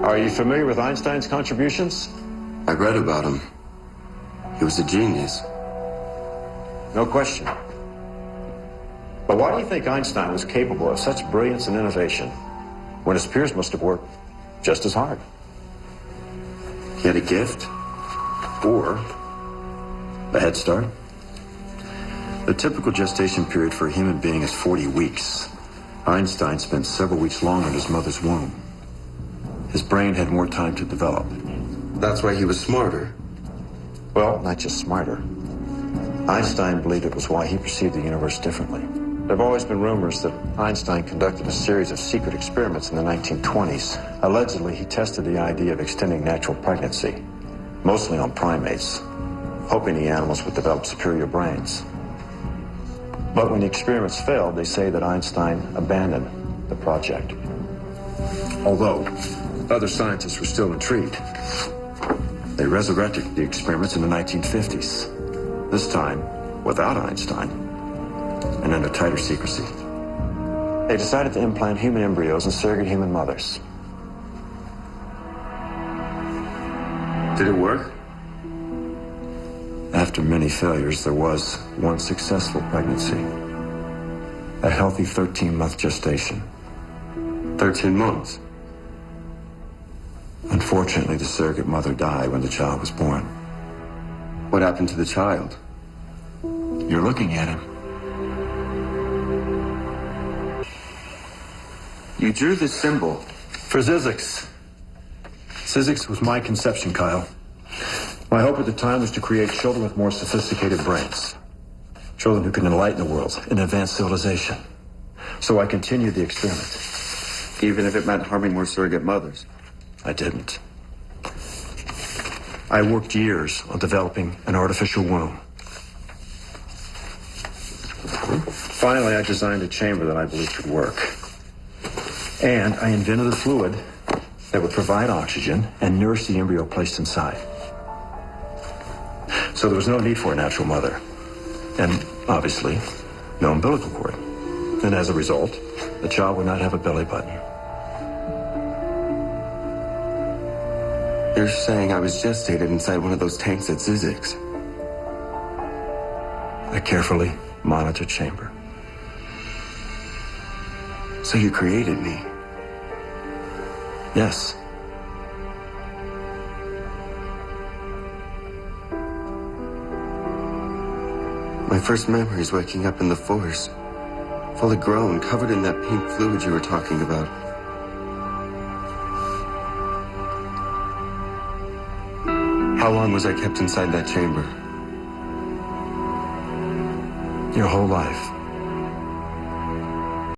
Are you familiar with Einstein's contributions? I read about him. He was a genius. No question. But why do you think Einstein was capable of such brilliance and innovation when his peers must have worked just as hard? He had a gift? Or a head start? The typical gestation period for a human being is 40 weeks. Einstein spent several weeks longer in his mother's womb. His brain had more time to develop. That's why he was smarter. Well, not just smarter. Einstein believed it was why he perceived the universe differently. There have always been rumors that Einstein conducted a series of secret experiments in the 1920s. Allegedly, he tested the idea of extending natural pregnancy, mostly on primates, hoping the animals would develop superior brains. But when the experiments failed, they say that Einstein abandoned the project. Although other scientists were still intrigued, they resurrected the experiments in the 1950s, this time without Einstein and under tighter secrecy. They decided to implant human embryos in surrogate human mothers. Did it work? After many failures, there was one successful pregnancy. A healthy 13-month gestation. 13 months? Unfortunately, the surrogate mother died when the child was born. What happened to the child? You're looking at him. You drew the symbol. For Zizix. Zizix was my conception, Kyle. My hope at the time was to create children with more sophisticated brains. Children who can enlighten the world and advance civilization. So I continued the experiment. Even if it meant harming more surrogate mothers? I didn't. I worked years on developing an artificial womb. Finally, I designed a chamber that I believed could work. And I invented a fluid that would provide oxygen and nourish the embryo placed inside. So there was no need for a natural mother. And obviously, no umbilical cord. And as a result, the child would not have a belly button. You're saying I was gestated inside one of those tanks at Zizix? A carefully monitored chamber. So you created me? Yes. My first memory is waking up in the forest, fully grown, covered in that pink fluid you were talking about. How long was I kept inside that chamber? Your whole life.